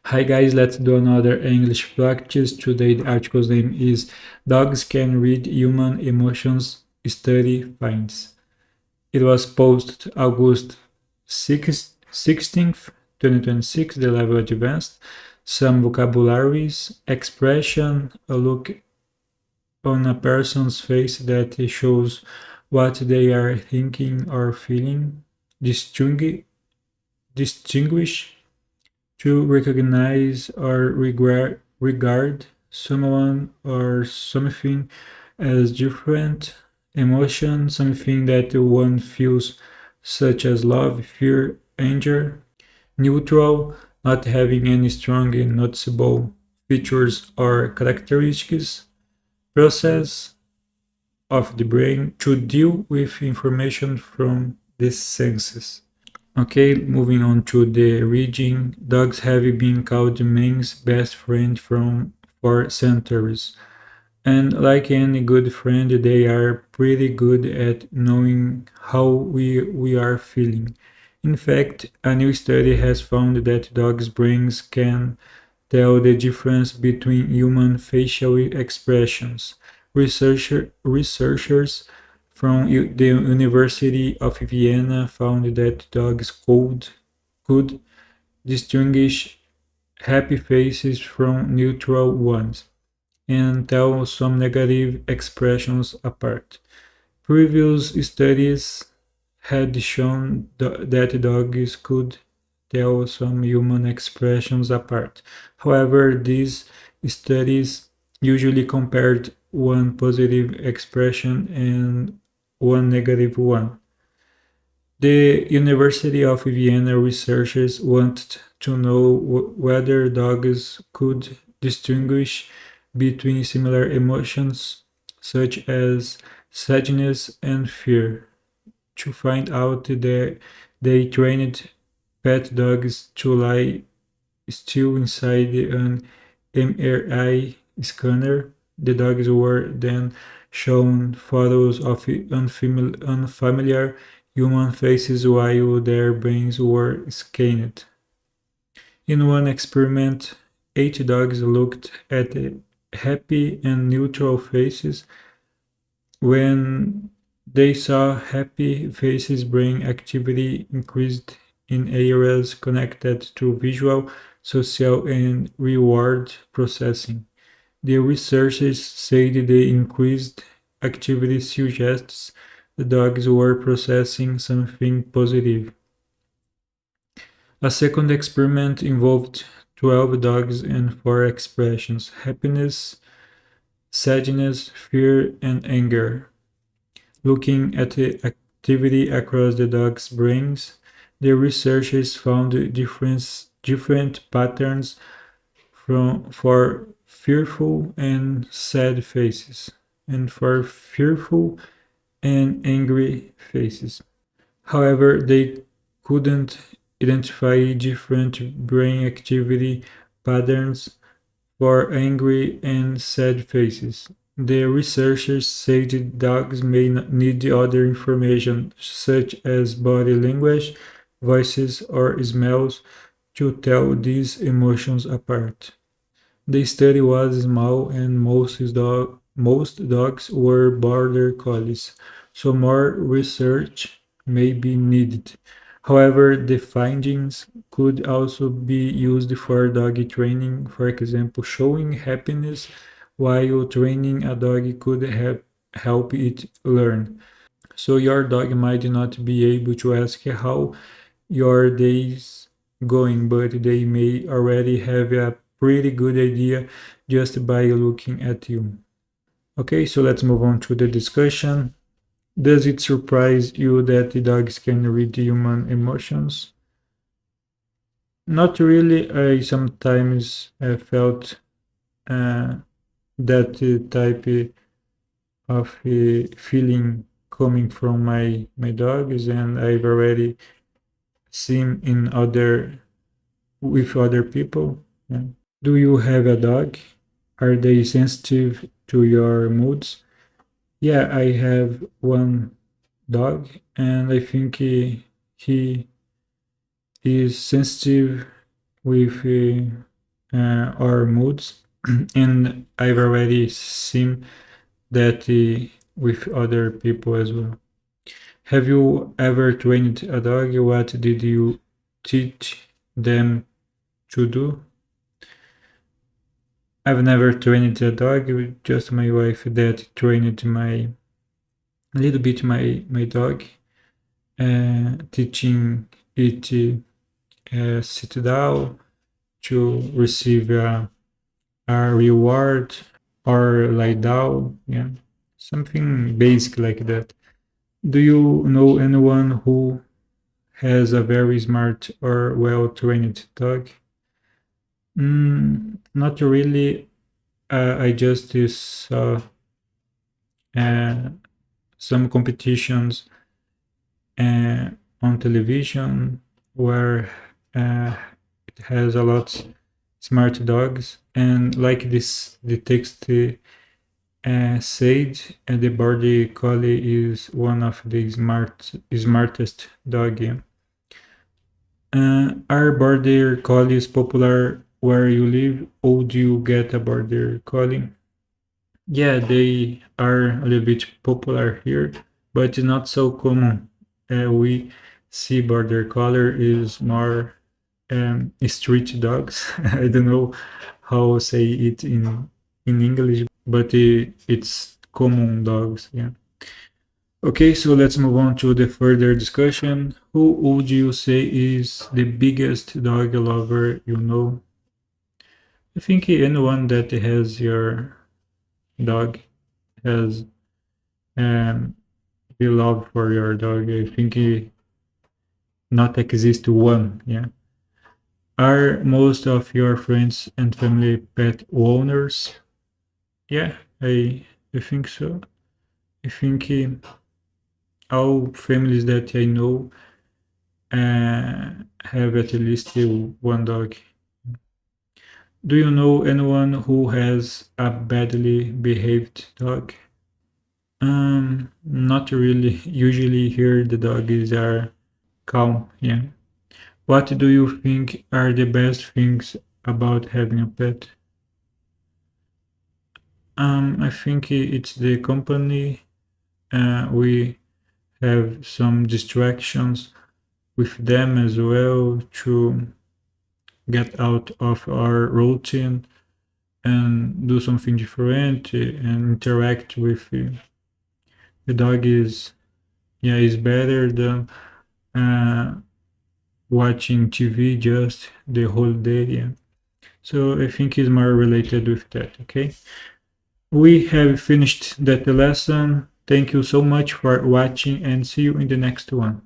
Hi guys, let's do another English practice. Today the article's name is Dogs Can Read Human Emotions Study Finds. It was posted August 16th, 2026, the level advanced. Some vocabularies, expression, a look on a person's face that shows what they are thinking or feeling, distinguish to recognize or regard someone or something as different, emotion, something that one feels, such as love, fear, anger, neutral, not having any strong and noticeable features or characteristics, process of the brain to deal with information from the senses. Okay, moving on to the reading. Dogs have been called man's best friend for centuries. And like any good friend, they are pretty good at knowing how we are feeling. In fact, a new study has found that dogs' brains can tell the difference between human facial expressions. Researchers from the University of Vienna found that dogs could distinguish happy faces from neutral ones and tell some negative expressions apart. Previous studies had shown that dogs could tell some human expressions apart. However, these studies usually compared one positive expression and one negative one. The University of Vienna researchers wanted to know whether dogs could distinguish between similar emotions such as sadness and fear. To find out, they trained pet dogs to lie still inside an MRI scanner. The dogs were then shown photos of unfamiliar human faces while their brains were scanned. In one experiment, 8 dogs looked at happy and neutral faces. When they saw happy faces, brain activity increased in areas connected to visual, social, and reward processing. The researchers said the increased activity suggests the dogs were processing something positive. A second experiment involved 12 dogs and 4 expressions: happiness, sadness, fear, and anger. Looking at the activity across the dogs' brains, the researchers found different patterns for fearful and sad faces, and for fearful and angry faces. However, they couldn't identify different brain activity patterns for angry and sad faces. The researchers said dogs may need other information, such as body language, voices, or smells, to tell these emotions apart. The study was small and most dogs were border collies, so more research may be needed. However, the findings could also be used for dog training. For example, showing happiness while training a dog could help it learn. So your dog might not be able to ask how your day's going, but they may already have a pretty good idea just by looking at you. Okay, so let's move on to the discussion. Does it surprise you that the dogs can read human emotions? Not really. I sometimes felt uh, that type of feeling coming from my dogs, and I've already seen in other with other people. Yeah. Do you have a dog? Are they sensitive to your moods? Yeah, I have one dog, and I think he is sensitive with our moods. And I've already seen that with other people as well. Have you ever trained a dog? What did you teach them to do? I've never trained a dog, just my wife that trained my a little bit my dog, teaching it to sit down to receive a reward or lie down, yeah, something basic like that. Do you know anyone who has a very smart or well trained dog? Not really. I just saw uh, some competitions uh, on television where it has a lot smart dogs, and like this the text said, the border collie is one of the smartest dog. Are border collies popular where you live, or do you get a border collie? Yeah, they are a little bit popular here, but it's not so common. We see border collie is more street dogs. I don't know how say it in English, but it's common dogs. Yeah. Okay, so let's move on to the further discussion. Who would you say is the biggest dog lover you know? I think anyone that has your dog has um, the love for your dog. I think not exist one. Yeah. Are most of your friends and family pet owners? Yeah, I think so. I think all families that I know have at least one dog. Do you know anyone who has a badly behaved dog? Not really. Usually here the dogs are calm. Yeah. What do you think are the best things about having a pet? I think it's the company. We have some distractions with them as well to get out of our routine and do something different and interact with the dog is yeah is better than uh, watching TV just the whole day. Yeah. So I think it's more related with that. Okay. We have finished that lesson. Thank you so much for watching and see you in the next one.